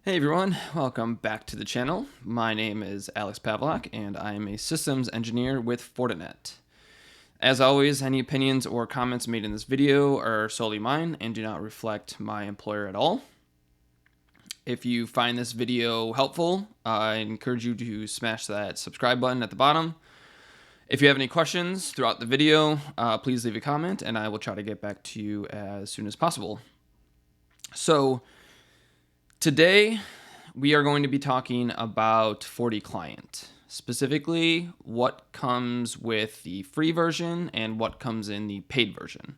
Hey everyone, welcome back to the channel. My name is Alex Pavlak and I am a systems engineer with Fortinet. As always, any opinions or comments made in this video are solely mine and do not reflect my employer at all. If you find this video helpful, I encourage you to smash that subscribe button at the bottom. If you have any questions throughout the video, please leave a comment and I will try to get back to you as soon as possible. So, today, we are going to be talking about FortiClient, specifically what comes with the free version and what comes in the paid version.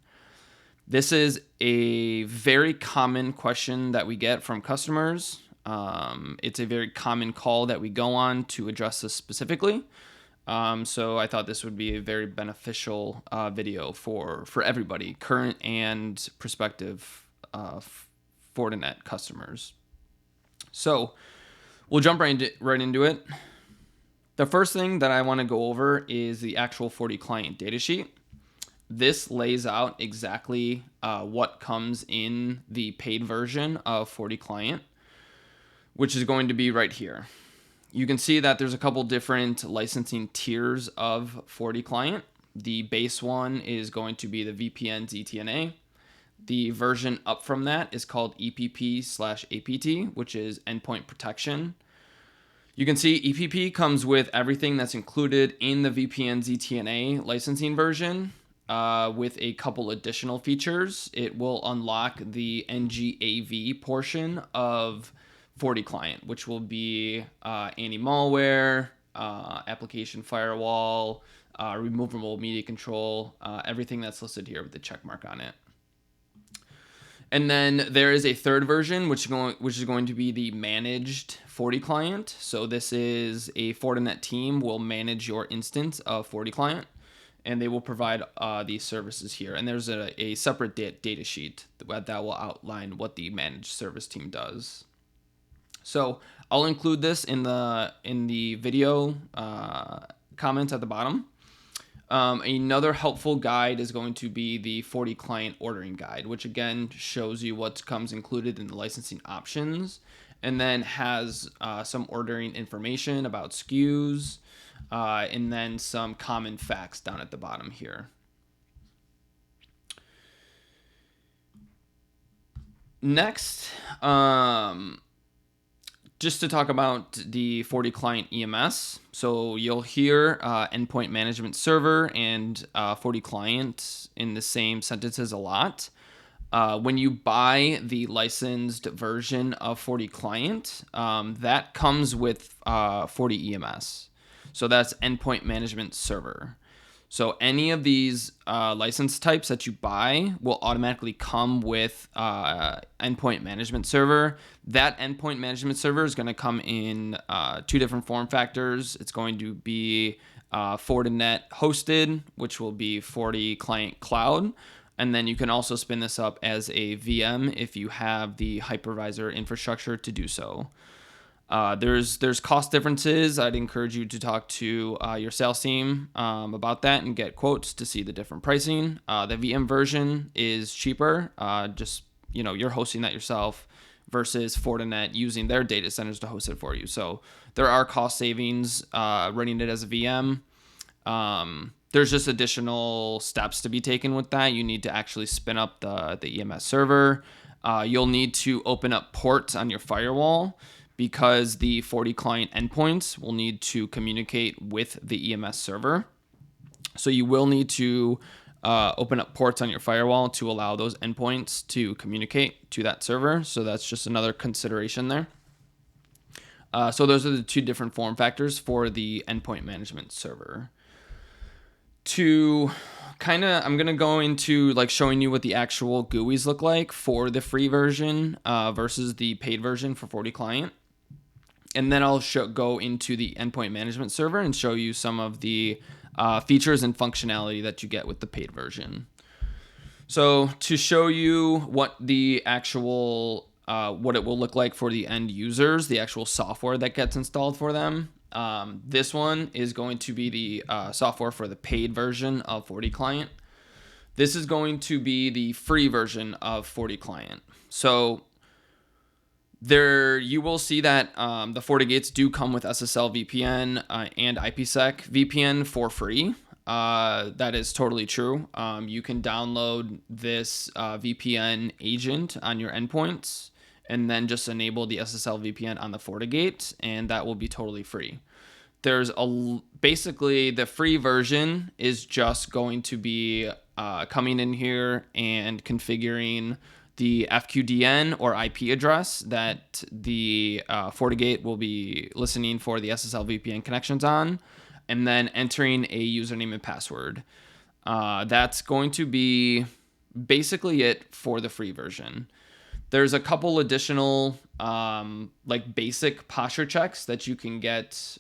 This is a very common question that we get from customers. It's a very common call that we go on to address this specifically. So I thought this would be a very beneficial video for everybody, current and prospective Fortinet customers. So we'll jump right into it. The first thing that I want to go over is the actual FortiClient datasheet. This lays out exactly what comes in the paid version of FortiClient, which is going to be right here. You can see that there's a couple different licensing tiers of FortiClient. The base one is going to be the VPN ZTNA. The version up from that is called EPP/APT, which is endpoint protection. You can see EPP comes with everything that's included in the VPN ZTNA licensing version with a couple additional features. It will unlock the NGAV portion of FortiClient, which will be anti-malware, application firewall, removable media control, everything that's listed here with the check mark on it. And then there is a third version, which is going to be the managed FortiClient. So this is a Fortinet team will manage your instance of FortiClient, and they will provide these services here. And there's a separate data sheet that will outline what the managed service team does. So I'll include this in the video comments at the bottom. Another helpful guide is going to be the FortiClient ordering guide, which again shows you what comes included in the licensing options and then has some ordering information about SKUs and then some common facts down at the bottom here. Next, just to talk about the FortiClient EMS. So you'll hear endpoint management server and FortiClient in the same sentences a lot. When you buy the licensed version of FortiClient, that comes with FortiEMS. So that's endpoint management server. So any of these license types that you buy will automatically come with endpoint management server. That endpoint management server is going to come in two different form factors. It's going to be Fortinet hosted, which will be FortiClient Cloud. And then you can also spin this up as a VM if you have the hypervisor infrastructure to do so. There's cost differences. I'd encourage you to talk to your sales team about that and get quotes to see the different pricing. The VM version is cheaper. You're hosting that yourself versus Fortinet using their data centers to host it for you. So there are cost savings running it as a VM. There's just additional steps to be taken with that. You need to actually spin up the EMS server. You'll need to open up ports on your firewall, because the FortiClient endpoints will need to communicate with the EMS server. So you will need to open up ports on your firewall to allow those endpoints to communicate to that server. So that's just another consideration there. So those are the two different form factors for the endpoint management server. I'm going to go into showing you what the actual GUIs look like for the free version versus the paid version for FortiClient. And then I'll go into the endpoint management server and show you some of the features and functionality that you get with the paid version. So to show you what the actual, what it will look like for the end users, the actual software that gets installed for them, this one is going to be the software for the paid version of FortiClient. This is going to be the free version of FortiClient. So There, you will see that the FortiGates do come with SSL VPN and IPsec VPN for free. That is totally true. You can download this VPN agent on your endpoints and then just enable the SSL VPN on the FortiGate, and that will be totally free. Basically the free version is just going to be coming in here and configuring the FQDN or IP address that the FortiGate will be listening for the SSL VPN connections on, and then entering a username and password. That's going to be basically it for the free version. There's a couple additional like basic posture checks that you can get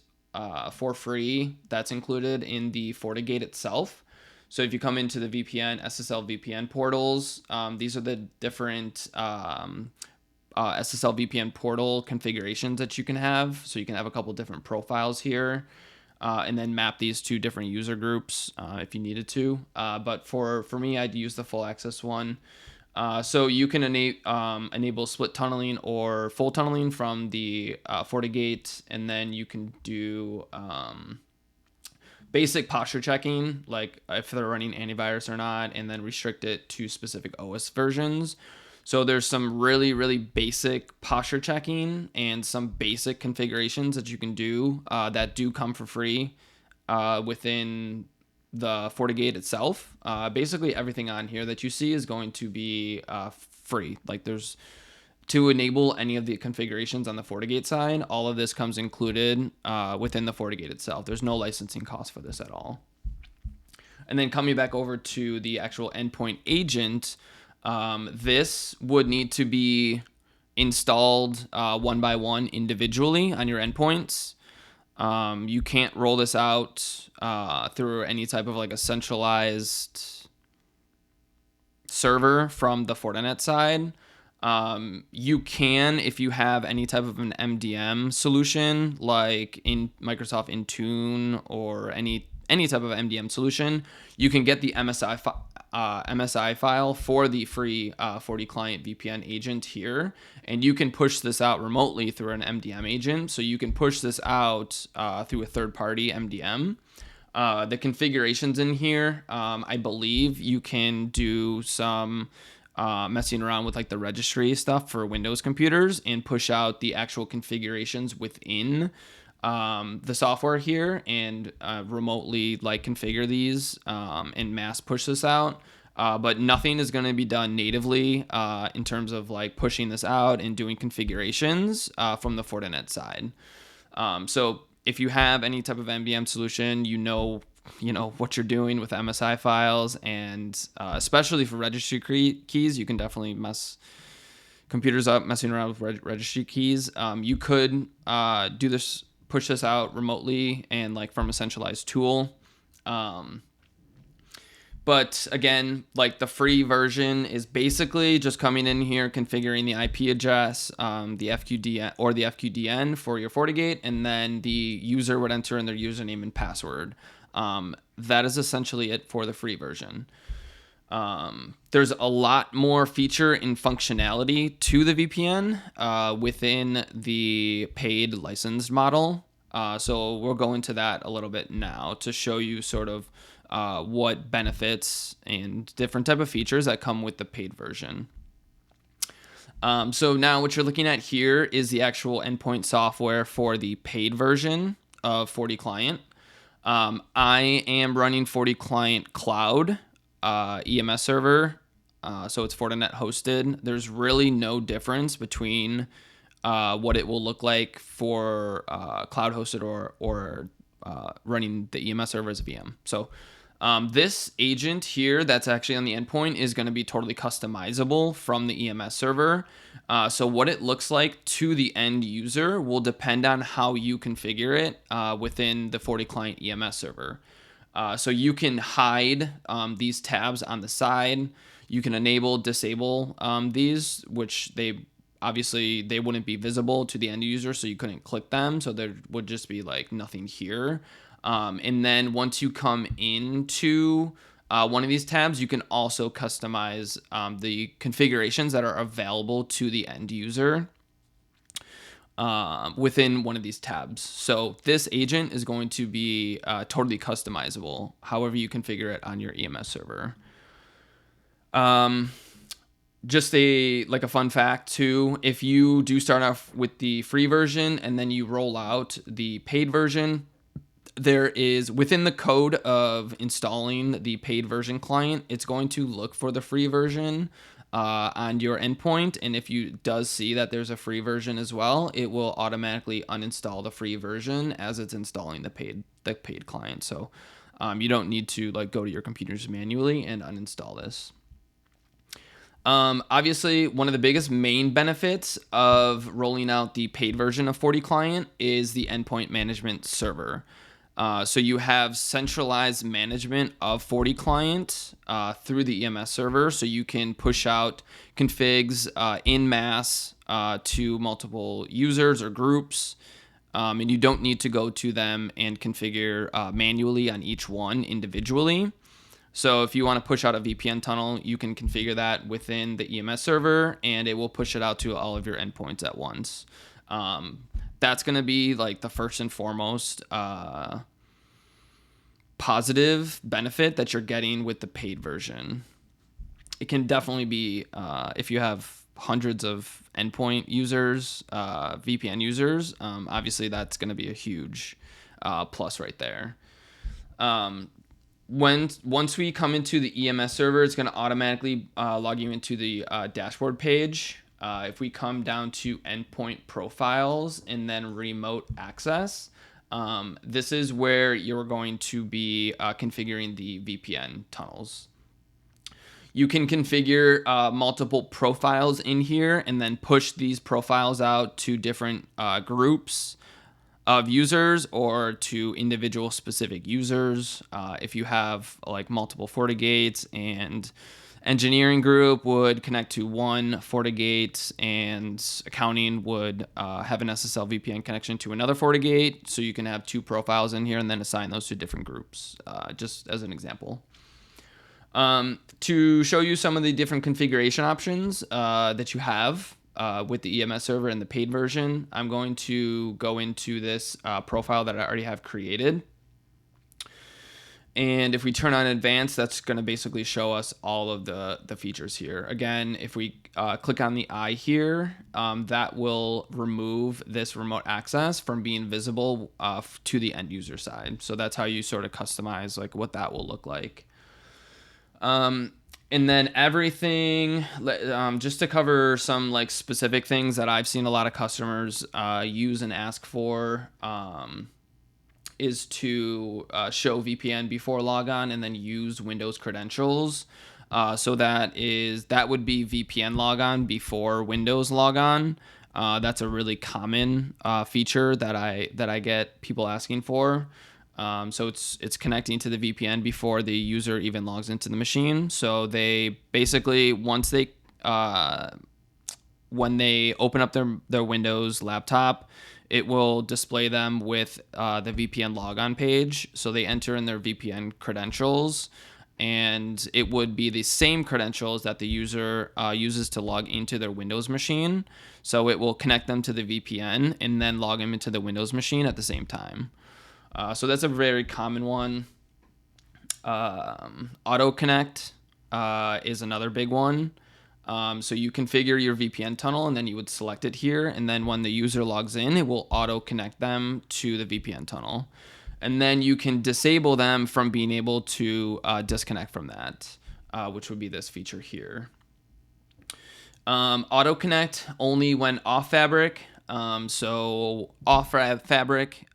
for free. That's included in the FortiGate itself. So if you come into the VPN, SSL VPN portals, these are the different SSL VPN portal configurations that you can have. So you can have a couple different profiles here, and then map these to different user groups if you needed to. But for me, I'd use the full access one. So you can enable split tunneling or full tunneling from the FortiGate, and then you can do basic posture checking, like if they're running antivirus or not, and then restrict it to specific OS versions. So there's some really, really basic posture checking and some basic configurations that you can do that do come for free within the FortiGate itself. Basically everything on here that you see is going to be free. Like there's, to enable any of the configurations on the FortiGate side, all of this comes included within the FortiGate itself. There's no licensing cost for this at all. And then coming back over to the actual endpoint agent, this would need to be installed one by one individually on your endpoints. You can't roll this out through any type of like a centralized server from the Fortinet side. You can, if you have any type of an MDM solution, like in Microsoft Intune or any type of MDM solution, you can get the MSI file for the free FortiClient VPN agent here, and you can push this out remotely through an MDM agent. So you can push this out through a third-party MDM. The configurations in here, I believe you can do some messing around with like the registry stuff for Windows computers and push out the actual configurations within the software here and remotely like configure these and mass push this out. But nothing is going to be done natively in terms of like pushing this out and doing configurations from the Fortinet side. So if you have any type of MDM solution, you know what you're doing with MSI files, and especially for registry keys, you can definitely mess computers up messing around with registry keys. You could push this out remotely and like from a centralized tool. But again, like the free version is basically just coming in here, configuring the IP address, the FQDN or the FQDN for your FortiGate, and then the user would enter in their username and password. That is essentially it for the free version. There's a lot more feature and functionality to the VPN within the paid licensed model. So we'll go into that a little bit now to show you sort of what benefits and different type of features that come with the paid version. So now what you're looking at here is the actual endpoint software for the paid version of FortiClient. I am running FortiClient Cloud EMS server, so it's Fortinet hosted. There's really no difference between what it will look like for cloud hosted or running the EMS server as a VM. So this agent here that's actually on the endpoint is going to be totally customizable from the EMS server. So what it looks like to the end user will depend on how you configure it within the FortiClient EMS server. So you can hide these tabs on the side. You can enable, disable these, which they wouldn't be visible to the end user, so you couldn't click them. So there would just be like nothing here. And then once you come into one of these tabs, you can also customize the configurations that are available to the end user. within one of these tabs. So this agent is going to be totally customizable, however you configure it on your EMS server. Just a fun fact too, if you do start off with the free version and then you roll out the paid version, there is, within the code of installing the paid version client, it's going to look for the free version on your endpoint, and if you does see that there's a free version as well, it will automatically uninstall the free version as it's installing the paid client. So you don't need to go to your computers manually and uninstall this. Obviously, one of the biggest main benefits of rolling out the paid version of FortiClient is the endpoint management server. So you have centralized management of FortiClient through the EMS server, so you can push out configs in mass to multiple users or groups, and you don't need to go to them and configure manually on each one individually. So if you want to push out a VPN tunnel, you can configure that within the EMS server, and it will push it out to all of your endpoints at once. That's going to be the first and foremost positive benefit that you're getting with the paid version. It can definitely be, if you have hundreds of endpoint users, VPN users, obviously that's going to be a huge plus right there. Once we come into the EMS server, it's going to automatically log you into the dashboard page. If we come down to endpoint profiles and then remote access, this is where you're going to be configuring the VPN tunnels. You can configure multiple profiles in here and then push these profiles out to different groups of users or to individual specific users. If you have multiple FortiGates, and engineering group would connect to one FortiGate, and accounting would have an SSL VPN connection to another FortiGate, so you can have two profiles in here and then assign those to different groups, just as an example. To show you some of the different configuration options that you have with the EMS server and the paid version, I'm going to go into this profile that I already have created. And if we turn on advanced, that's going to basically show us all of the features here. Again, if we click on the eye here, that will remove this remote access from being visible to the end user side. So that's how you sort of customize what that will look like. And then everything, just to cover some specific things that I've seen a lot of customers use and ask for, is to show VPN before logon and then use Windows credentials. So that would be VPN logon before Windows logon. That's a really common feature that I get people asking for. So it's connecting to the VPN before the user even logs into the machine. So they basically, when they open up their Windows laptop, it will display them with the VPN logon page. So they enter in their VPN credentials, and it would be the same credentials that the user uses to log into their Windows machine. So it will connect them to the VPN and then log them into the Windows machine at the same time. So that's a very common one. Auto connect is another big one. So you configure your VPN tunnel and then you would select it here. And then when the user logs in, it will auto connect them to the VPN tunnel. And then you can disable them from being able to disconnect from that, which would be this feature here. Auto connect only when off fabric. So off fabric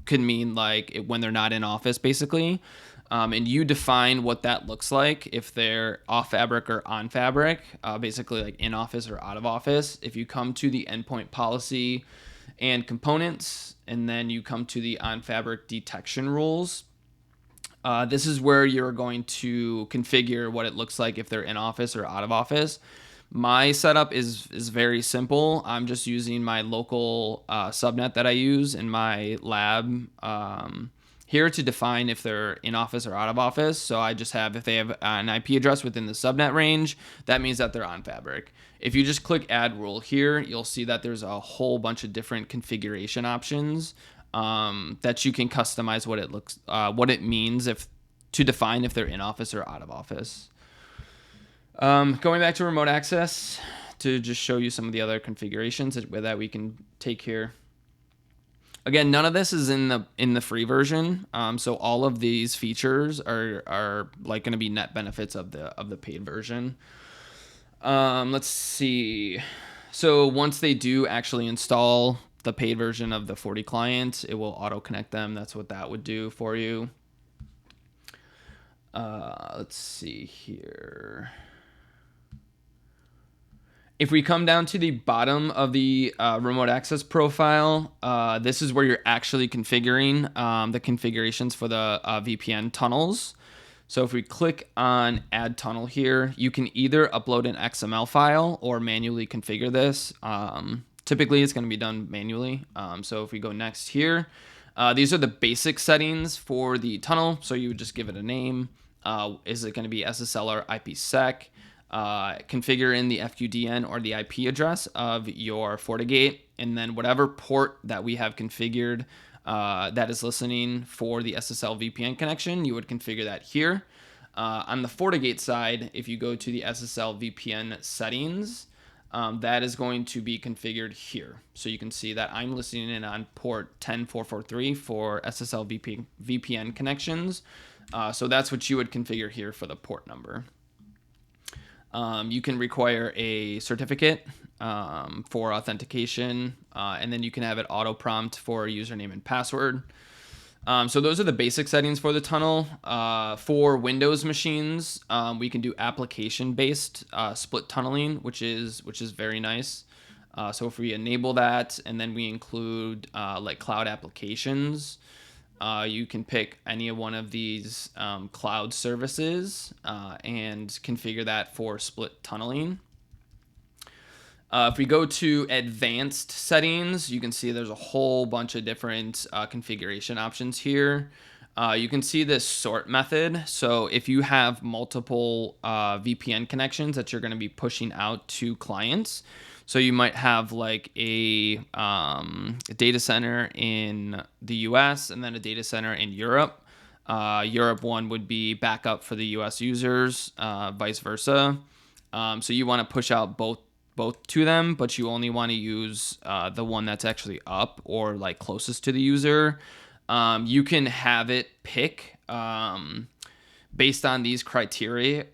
could mean when they're not in office, basically. And you define what that looks like, if they're off fabric or on fabric, basically in office or out of office. If you come to the endpoint policy and components, and then you come to the on fabric detection rules, this is where you're going to configure what it looks like if they're in office or out of office. My setup is very simple. I'm just using my local subnet that I use in my lab here to define if they're in office or out of office. So I just have, if they have an IP address within the subnet range, that means that they're on Fabric. If you just click add rule here, you'll see that there's a whole bunch of different configuration options that you can customize what it means to define if they're in office or out of office. Going back to remote access to just show you some of the other configurations that we can take here. Again, none of this is in the free version, so all of these features are like going to be net benefits of the paid version. Let's see. So once they do actually install the paid version of the FortiClient, it will auto connect them. That's what that would do for you. Let's see here. If we come down to the bottom of the remote access profile, this is where you're actually configuring the configurations for the VPN tunnels. So if we click on add tunnel here, you can either upload an XML file or manually configure this. Typically it's going to be done manually. So if we go next here, these are the basic settings for the tunnel. So you would just give it a name. Is it going to be SSL or IPsec? Configure in the FQDN or the IP address of your FortiGate, and then whatever port that we have configured that is listening for the SSL VPN connection, you would configure that here. On the FortiGate side, if you go to the SSL VPN settings, that is going to be configured here. So you can see that I'm listening in on port 10443 for SSL VPN connections. So that's what you would configure here for the port number. You can require a certificate for authentication, and then you can have it auto prompt for username and password. So those are the basic settings for the tunnel. For Windows machines, we can do application-based split tunneling, which is very nice. So if we enable that, and then we include like cloud applications, you can pick any one of these cloud services and configure that for split tunneling. If we go to advanced settings, you can see there's a whole bunch of different configuration options here. You can see this sort method. So if you have multiple VPN connections that you're going to be pushing out to clients, so you might have like a data center in the US and then a data center in Europe. Europe one would be backup for the US users, vice versa. So you want to push out both to them, but you only want to use the one that's actually up or like closest to the user. You can have it pick based on these criteria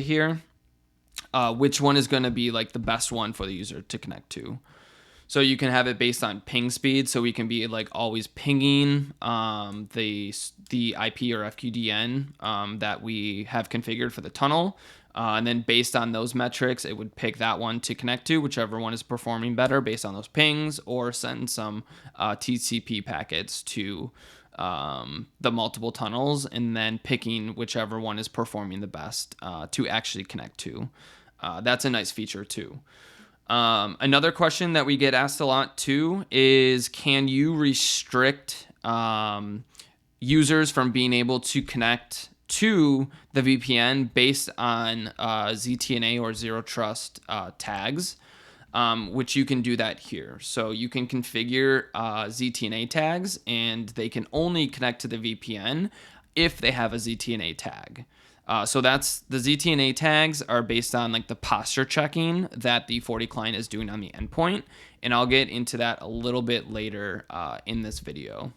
here. Which one is going to be like the best one for the user to connect to. So you can have it based on ping speed. So we can be like always pinging the IP or FQDN that we have configured for the tunnel. And then based on those metrics, it would pick that one to connect to, whichever one is performing better based on those pings, or send some TCP packets to the multiple tunnels, and then picking whichever one is performing the best to actually connect to. That's a nice feature too. Another question that we get asked a lot too is, can you restrict users from being able to connect to the VPN based on ZTNA or zero trust tags, which you can do that here. So you can configure ZTNA tags, and they can only connect to the VPN if they have a ZTNA tag. So that's the ZTNA tags are based on like the posture checking that the FortiClient is doing on the endpoint, and I'll get into that a little bit later in this video.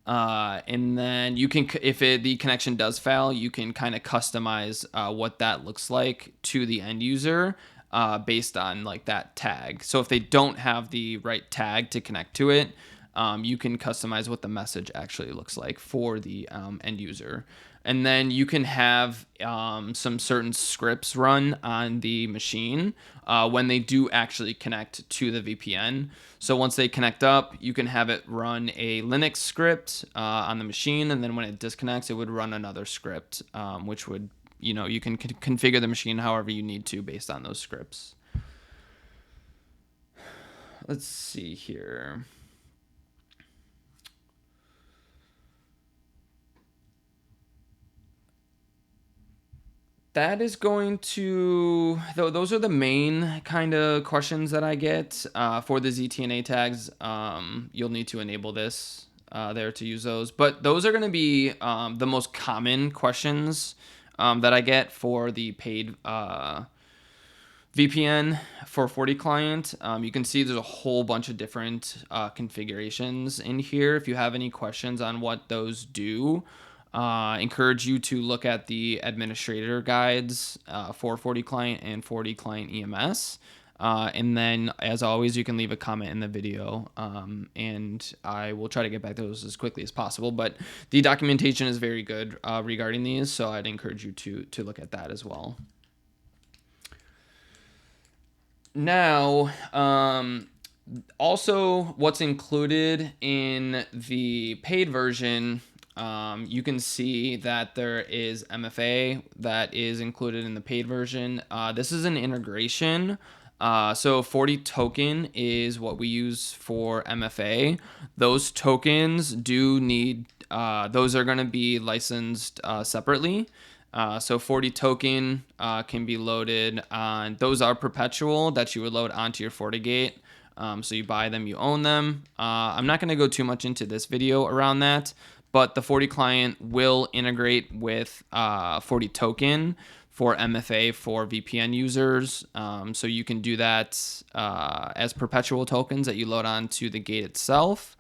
And then you can, if the connection does fail, you can kind of customize what that looks like to the end user based on like that tag. So if they don't have the right tag to connect to it, you can customize what the message actually looks like for the end user. And then you can have some certain scripts run on the machine when they do actually connect to the VPN. So once they connect up, you can have it run a Linux script on the machine, and then when it disconnects, it would run another script, which would, you can configure the machine however you need to based on those scripts. Let's see here. That is going to, though, those are the main kind of questions that I get for the ZTNA tags. You'll need to enable this there to use those, but those are going to be the most common questions that I get for the paid VPN for FortiClient. You can see there's a whole bunch of different configurations in here. If you have any questions on what those do, encourage you to look at the administrator guides for FortiClient and FortiClient EMS. And then, as always, you can leave a comment in the video, and I will try to get back to those as quickly as possible. But the documentation is very good regarding these, so I'd encourage you to look at that as well. Now, also what's included in the paid version, you can see that there is MFA that is included in the paid version. This is an integration. So FortiToken is what we use for MFA. Those tokens do need, those are going to be licensed separately. So FortiToken can be loaded on, those are perpetual that you would load onto your FortiGate. So you buy them, you own them. I'm not going to go too much into this video around that, but the FortiClient will integrate with FortiToken for MFA for VPN users. So you can do that as perpetual tokens that you load onto the gate itself.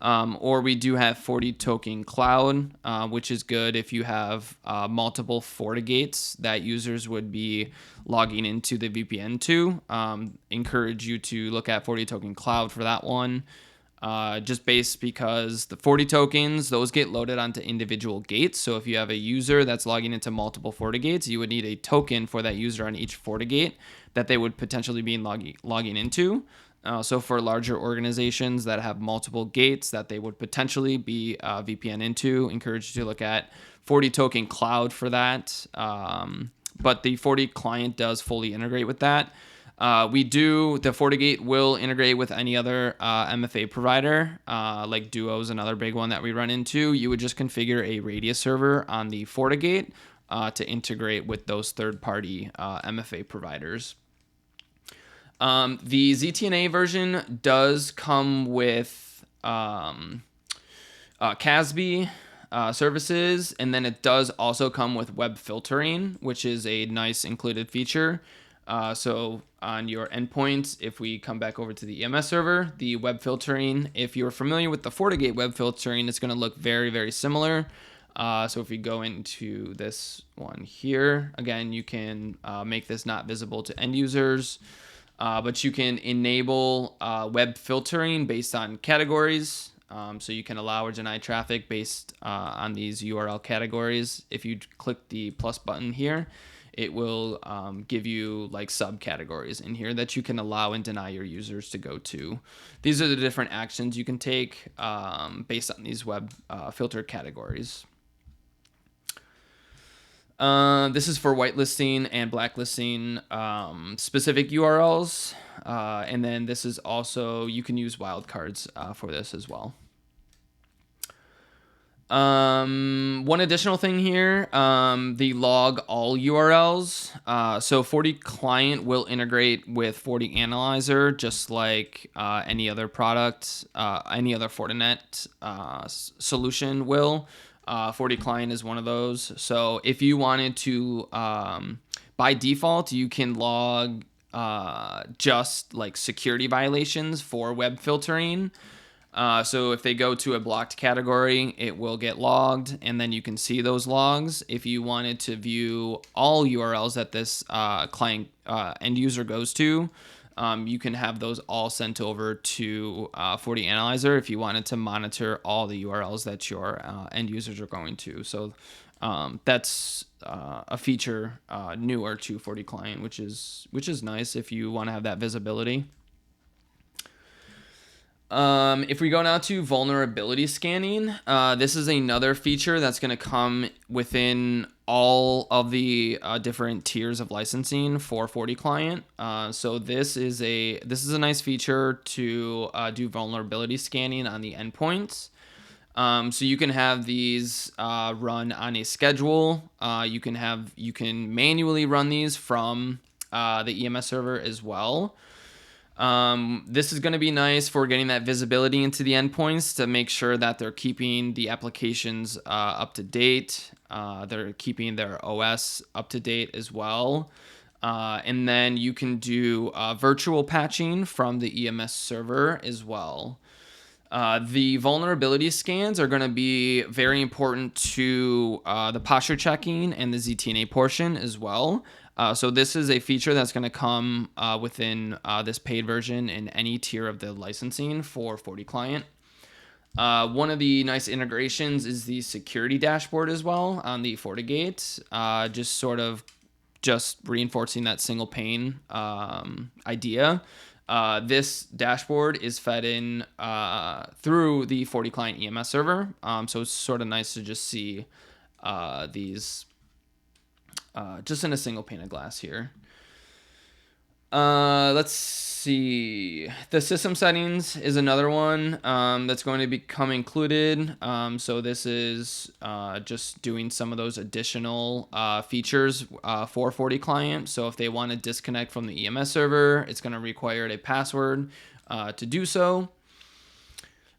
Or we do have FortiToken Cloud, which is good if you have multiple FortiGates that users would be logging into the VPN to. Encourage you to look at FortiToken Cloud for that one. Just based because the FortiTokens, those get loaded onto individual gates. So if you have a user that's logging into multiple FortiGates, you would need a token for that user on each FortiGate that they would potentially be logging into. So for larger organizations that have multiple gates that they would potentially be VPN into, encourage you to look at FortiToken Cloud for that. But the FortiClient does fully integrate with that. The FortiGate will integrate with any other MFA provider, like Duo is another big one that we run into. You would just configure a radius server on the FortiGate to integrate with those third-party MFA providers. The ZTNA version does come with CASB services, and then it does also come with web filtering, which is a nice included feature. So on your endpoints, if we come back over to the EMS server, the web filtering, if you're familiar with the FortiGate web filtering, it's going to look very, very similar. So if we go into this one here, again, you can make this not visible to end users. But you can enable web filtering based on categories. So you can allow or deny traffic based on these URL categories. If you click the plus button here, it will give you like subcategories in here that you can allow and deny your users to go to. These are the different actions you can take based on these web filter categories. This is for whitelisting and blacklisting specific URLs. And then this is also, you can use wildcards for this as well. One additional thing here, the log all URLs. So FortiClient will integrate with FortiAnalyzer just like any other product, any other Fortinet solution will. FortiClient is one of those. So if you wanted to, by default, you can log just like security violations for web filtering. So if they go to a blocked category, it will get logged, and then you can see those logs. If you wanted to view all URLs that this client end user goes to, you can have those all sent over to FortiAnalyzer if you wanted to monitor all the URLs that your end users are going to. So that's a feature newer to FortiClient, which is nice if you want to have that visibility. If we go now to vulnerability scanning, this is another feature that's going to come within all of the different tiers of licensing for FortiClient. So this is a nice feature to do vulnerability scanning on the endpoints. So you can have these run on a schedule. You can manually run these from the EMS server as well. This is going to be nice for getting that visibility into the endpoints to make sure that they're keeping the applications up to date. They're keeping their OS up to date as well. And then you can do virtual patching from the EMS server as well. The vulnerability scans are going to be very important to the posture checking and the ZTNA portion as well. So this is a feature that's going to come within this paid version in any tier of the licensing for FortiClient. One of the nice integrations is the security dashboard as well on the FortiGate, just reinforcing that single pane idea. This dashboard is fed in through the FortiClient EMS server, so it's sort of nice to just see these just in a single pane of glass here. Let's see. The system settings is another one that's going to become included. So this is just doing some of those additional features for FortiClient. So if they want to disconnect from the EMS server, it's going to require a password to do so.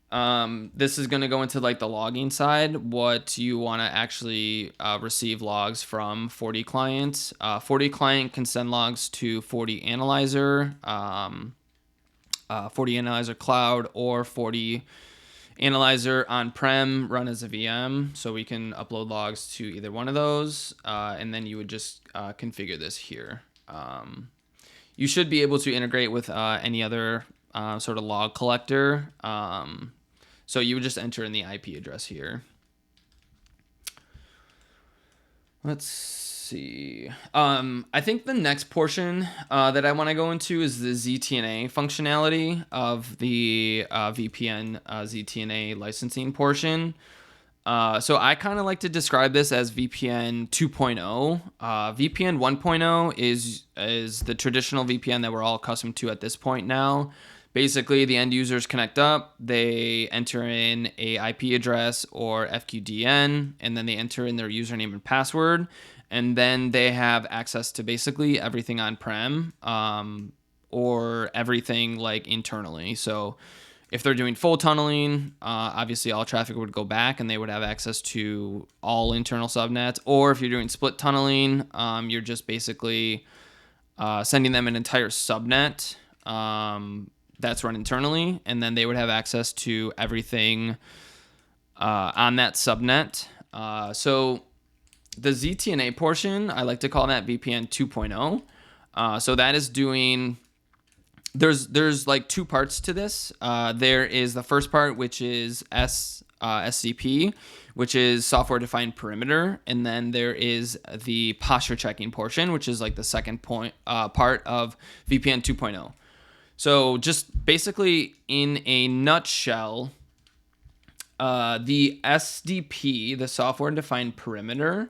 This is going to go into like the logging side, what you want to actually receive logs from FortiClient. FortiClient can send logs to FortiAnalyzer, FortiAnalyzer Cloud, or FortiAnalyzer on-prem run as a VM. So we can upload logs to either one of those, and then you would just configure this here. You should be able to integrate with any other sort of log collector. So you would just enter in the IP address here. Let's see. I think the next portion that I want to go into is the ZTNA functionality of the VPN ZTNA licensing portion. So I kind of like to describe this as VPN 2.0. VPN 1.0 is the traditional VPN that we're all accustomed to at this point now. Basically, the end users connect up, they enter in a IP address or FQDN, and then they enter in their username and password, and then they have access to basically everything on-prem or everything like internally. So if they're doing full tunneling, obviously all traffic would go back and they would have access to all internal subnets. Or if you're doing split tunneling, you're just basically sending them an entire subnet that's run internally, and then they would have access to everything on that subnet. So the ZTNA portion, I like to call that VPN 2.0. So that is doing, there's like two parts to this. There is the first part, which is SCP, which is software defined perimeter, and then there is the posture checking portion, which is like the second part of VPN 2.0. So just basically in a nutshell, the SDP, the software defined perimeter,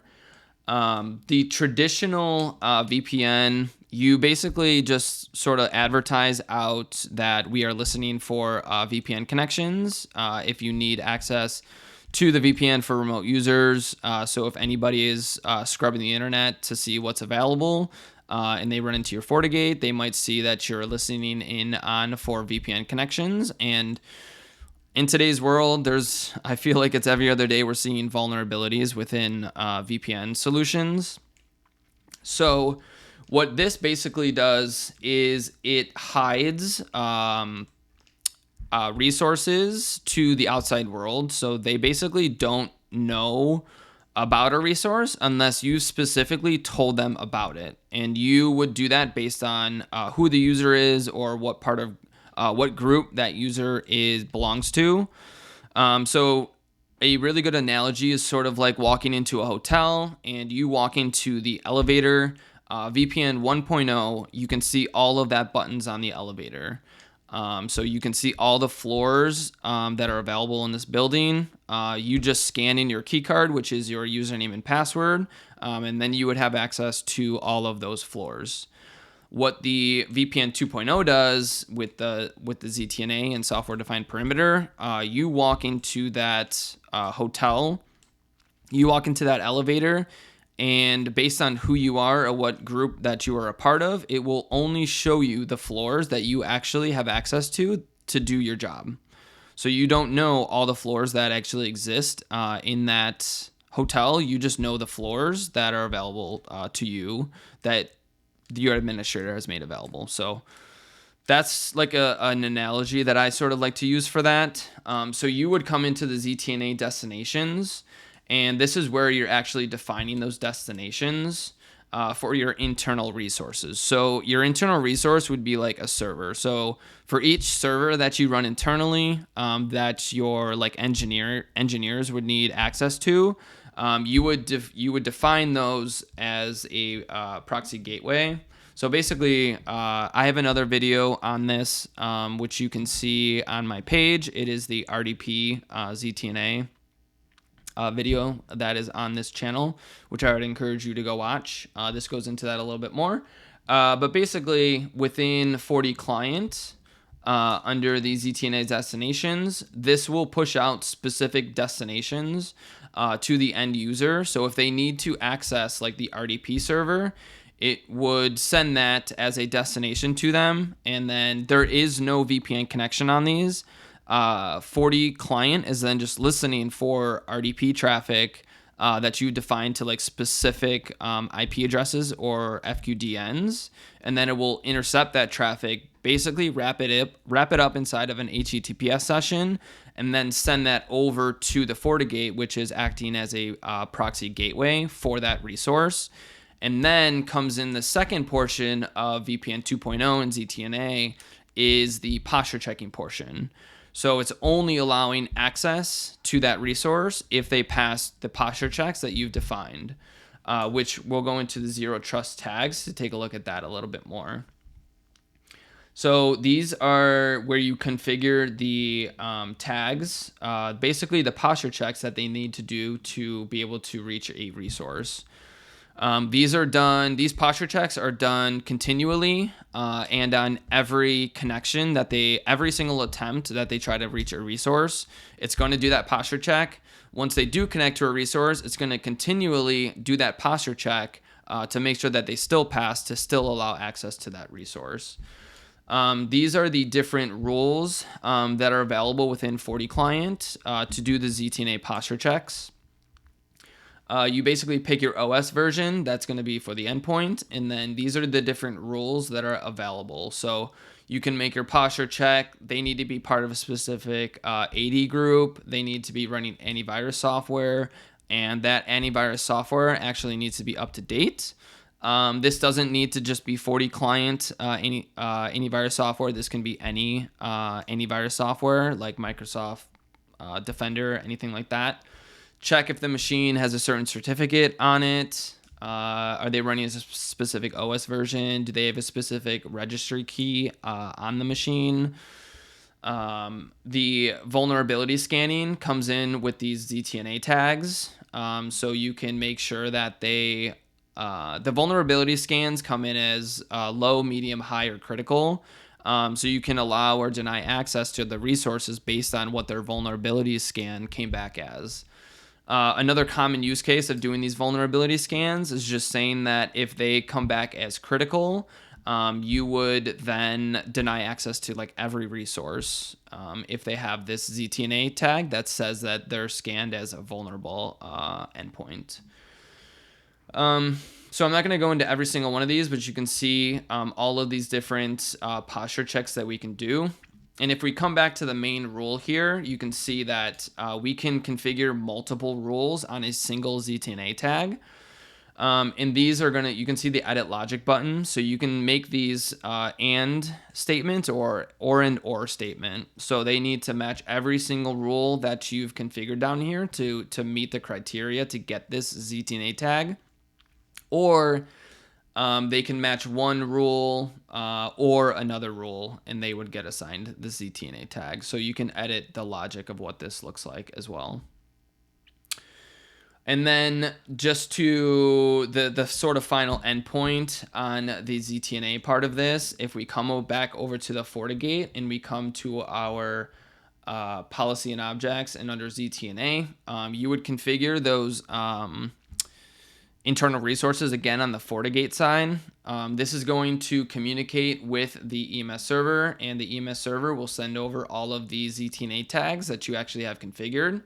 the traditional VPN, you basically just sort of advertise out that we are listening for VPN connections if you need access to the VPN for remote users. So if anybody is scrubbing the internet to see what's available, and they run into your FortiGate, they might see that you're listening in on for VPN connections. And in today's world, I feel like it's every other day we're seeing vulnerabilities within VPN solutions. So what this basically does is it hides resources to the outside world. So they basically don't know about a resource unless you specifically told them about it. And you would do that based on who the user is or what part of what group that user belongs to. So a really good analogy is sort of like walking into a hotel and you walk into the elevator. VPN 1.0, you can see all of that buttons on the elevator. So you can see all the floors that are available in this building. You just scan in your key card, which is your username and password, and then you would have access to all of those floors. What the VPN 2.0 does with the ZTNA and software defined perimeter, you walk into that hotel, you walk into that elevator, and based on who you are or what group that you are a part of, it will only show you the floors that you actually have access to do your job. So you don't know all the floors that actually exist in that hotel. You just know the floors that are available to you that your administrator has made available. So that's like an analogy that I sort of like to use for that. So you would come into the ZTNA destinations, and this is where you're actually defining those destinations for your internal resources. So your internal resource would be like a server. So for each server that you run internally, that your like engineers would need access to, you would define those as a proxy gateway. So basically, I have another video on this, which you can see on my page. It is the RDP ZTNA video that is on this channel, which I would encourage you to go watch. This goes into that a little bit more. But basically, within FortiClient, under the ZTNA destinations, this will push out specific destinations to the end user. So if they need to access like the RDP server, it would send that as a destination to them. And then there is no VPN connection on these. FortiClient is then just listening for RDP traffic that you define to like specific IP addresses or FQDNs, and then it will intercept that traffic, basically wrap it up inside of an HTTPS session, and then send that over to the FortiGate, which is acting as a proxy gateway for that resource. And then comes in the second portion of VPN 2.0 and ZTNA is the posture checking portion. So it's only allowing access to that resource if they pass the posture checks that you've defined, which we'll go into the zero trust tags to take a look at that a little bit more. So these are where you configure the tags, basically the posture checks that they need to do to be able to reach a resource. These posture checks are done continually and on every connection every single attempt that they try to reach a resource, it's going to do that posture check. Once they do connect to a resource, it's going to continually do that posture check to make sure that they still pass to still allow access to that resource. These are the different rules that are available within FortiClient to do the ZTNA posture checks. You basically pick your OS version that's going to be for the endpoint, and then these are the different rules that are available. So you can make your posture check. They need to be part of a specific AD group. They need to be running antivirus software, and that antivirus software actually needs to be up to date. This doesn't need to just be FortiClient antivirus software. This can be any antivirus software like Microsoft Defender, anything like that. Check if the machine has a certain certificate on it. Are they running a specific OS version? Do they have a specific registry key on the machine? The vulnerability scanning comes in with these ZTNA tags. So you can make sure that the vulnerability scans come in as low, medium, high, or critical. So you can allow or deny access to the resources based on what their vulnerability scan came back as. Another common use case of doing these vulnerability scans is just saying that if they come back as critical, you would then deny access to like every resource if they have this ZTNA tag that says that they're scanned as a vulnerable endpoint. So I'm not going to go into every single one of these, but you can see all of these different posture checks that we can do. And if we come back to the main rule here, you can see that we can configure multiple rules on a single ZTNA tag. And these are you can see the edit logic button. So you can make these and statements or and or statement. So they need to match every single rule that you've configured down here to meet the criteria to get this ZTNA tag. Or they can match one rule or another rule, and they would get assigned the ZTNA tag. So you can edit the logic of what this looks like as well. And then just to the sort of final endpoint on the ZTNA part of this, if we come back over to the FortiGate and we come to our policy and objects and under ZTNA, you would configure those internal resources again on the FortiGate side. This is going to communicate with the EMS server, and the EMS server will send over all of the ZTNA tags that you actually have configured.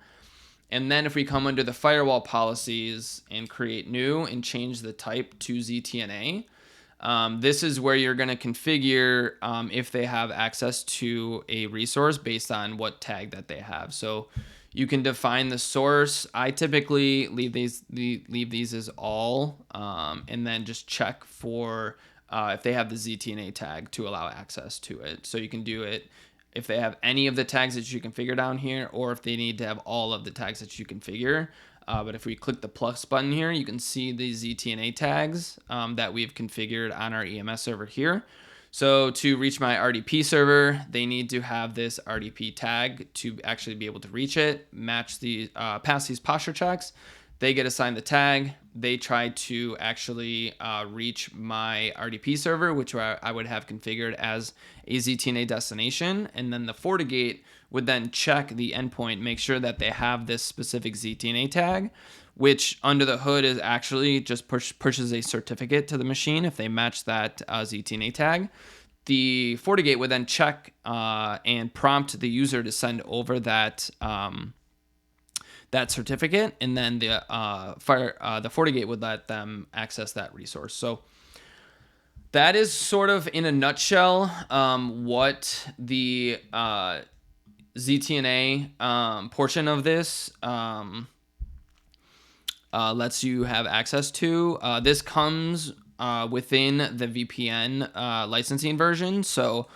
And then if we come under the firewall policies and create new and change the type to ZTNA, this is where you're going to configure if they have access to a resource based on what tag that they have. So you can define the source. I typically leave these as all, and then just check for if they have the ZTNA tag to allow access to it. So you can do it if they have any of the tags that you configure down here, or if they need to have all of the tags that you configure. But if we click the plus button here, you can see the ZTNA tags that we've configured on our EMS server here. So to reach my RDP server, they need to have this RDP tag to actually be able to reach it, match the pass these posture checks. They get assigned the tag. They try to actually reach my RDP server, which I would have configured as a ZTNA destination. And then the FortiGate would then check the endpoint, make sure that they have this specific ZTNA tag, which under the hood is actually just pushes a certificate to the machine if they match that ZTNA tag. The FortiGate would then check and prompt the user to send over that that certificate, and then the FortiGate would let them access that resource. So that is sort of in a nutshell what the ZTNA portion of this lets you have access to. This comes within the VPN licensing version. So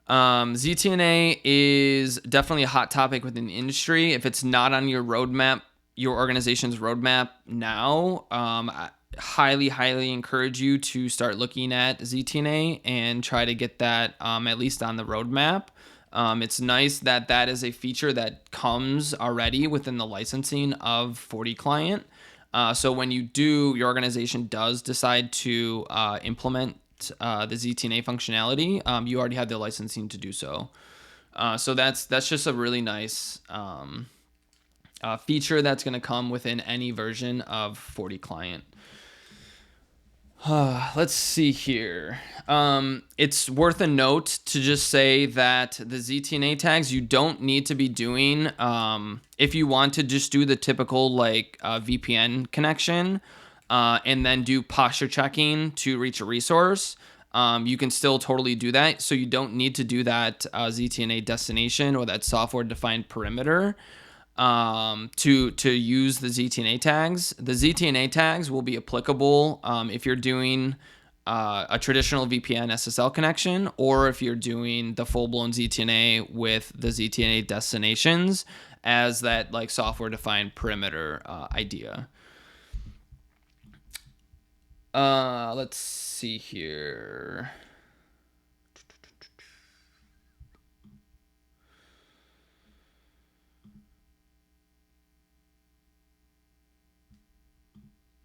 ZTNA is definitely a hot topic within the industry. If it's not on your roadmap, your organization's roadmap now, I highly encourage you to start looking at ZTNA and try to get that at least on the roadmap. It's nice that that is a feature that comes already within the licensing of FortiClient. So when your organization does decide to implement the ZTNA functionality, you already have the licensing to do so. So that's just a really nice feature that's going to come within any version of FortiClient. Let's see here. It's worth a note to just say that the ZTNA tags you don't need to be doing if you want to just do the typical VPN connection and then do posture checking to reach a resource. You can still totally do that. So you don't need to do that ZTNA destination or that software defined perimeter to use the ZTNA tags. The ZTNA tags will be applicable if you're doing a traditional VPN SSL connection, or if you're doing the full-blown ZTNA with the ZTNA destinations as that software defined perimeter idea. Let's see here.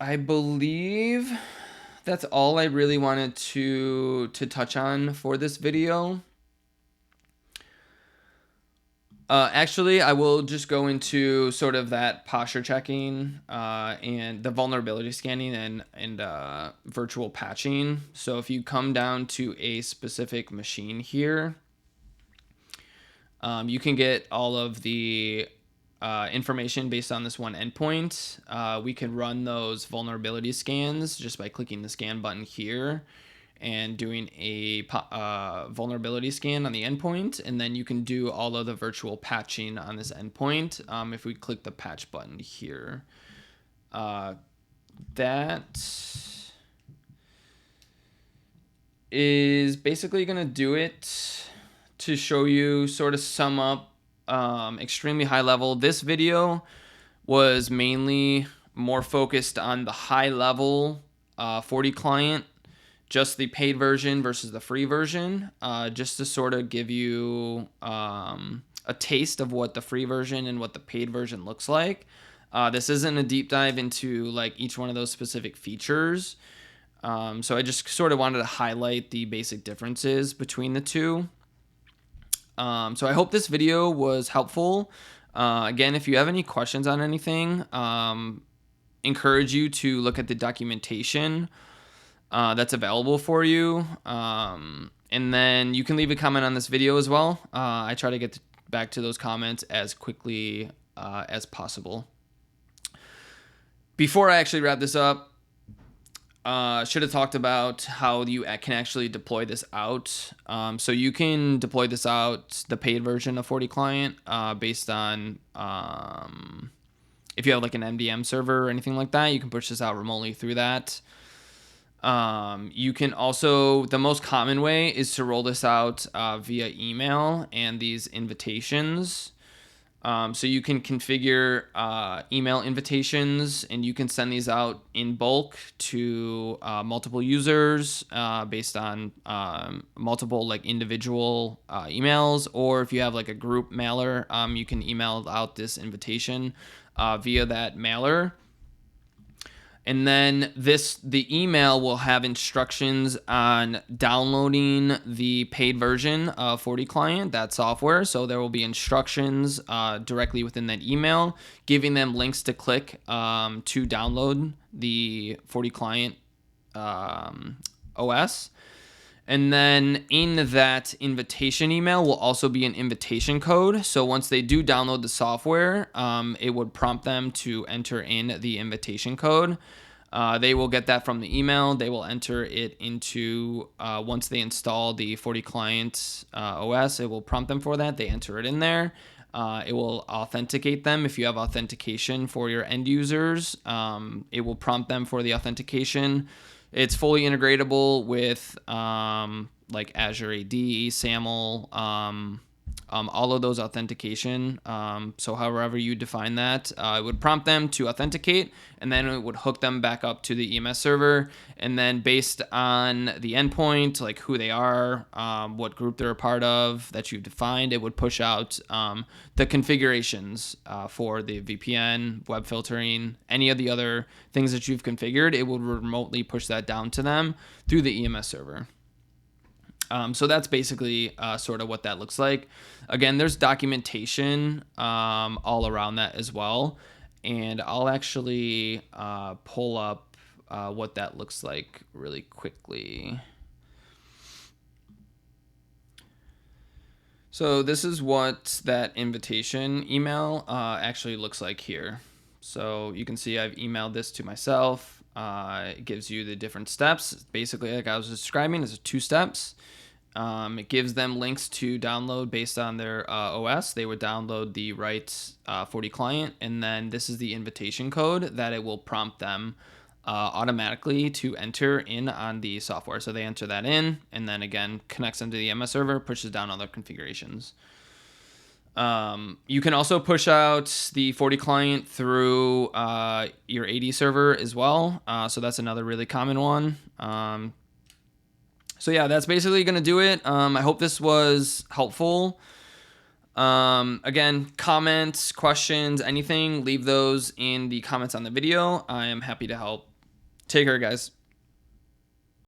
I believe that's all I really wanted to touch on for this video. Actually, I will just go into sort of that posture checking and the vulnerability scanning and virtual patching. So if you come down to a specific machine here, you can get all of the information based on this one endpoint. We can run those vulnerability scans just by clicking the scan button here and doing a vulnerability scan on the endpoint, and then you can do all of the virtual patching on this endpoint if we click the patch button here. That is basically going to do it to show you, sort of sum up extremely high level. This video was mainly more focused on the high level FortiClient, just the paid version versus the free version, just to sort of give you a taste of what the free version and what the paid version looks like. This isn't a deep dive into like each one of those specific features. So I just sort of wanted to highlight the basic differences between the two. So I hope this video was helpful. Again, if you have any questions on anything, encourage you to look at the documentation that's available for you. And then you can leave a comment on this video as well. I try to get back to those comments as quickly as possible. Before I actually wrap this up, should have talked about how you can actually deploy this out. So you can deploy this out, the paid version of FortiClient, based on if you have like an MDM server or anything like that, you can push this out remotely through that. You can also, the most common way is to roll this out via email and these invitations. So you can configure email invitations, and you can send these out in bulk to multiple users based on multiple like individual emails, or if you have like a group mailer, you can email out this invitation via that mailer. And then the email will have instructions on downloading the paid version of FortiClient, that software. So there will be instructions directly within that email, giving them links to click to download the FortiClient OS. And then in that invitation email will also be an invitation code. So once they do download the software, it would prompt them to enter in the invitation code. They will get that from the email. They will enter it into, once they install the FortiClient OS, it will prompt them for that. They enter it in there. It will authenticate them. If you have authentication for your end users, it will prompt them for the authentication. It's fully integratable with like Azure AD, SAML, all of those authentication. So however you define that, it would prompt them to authenticate, and then it would hook them back up to the EMS server. And then based on the endpoint, like who they are, what group they're a part of that you've defined, it would push out the configurations for the VPN, web filtering, any of the other things that you've configured. It would remotely push that down to them through the EMS server. So that's basically sort of what that looks like. Again, there's documentation all around that as well. And I'll actually pull up what that looks like really quickly. So this is what that invitation email actually looks like here. So you can see I've emailed this to myself. It gives you the different steps. Basically, like I was describing, it's 2 steps. It gives them links to download based on their OS. They would download the right FortiClient, and then this is the invitation code that it will prompt them automatically to enter in on the software. So they enter that in, and then again connects them to the MS server, pushes down other configurations. You can also push out the FortiClient through your AD server as well. So that's another really common one. So yeah, that's basically going to do it. I hope this was helpful. Again, comments, questions, anything, leave those in the comments on the video. I am happy to help. Take care, guys.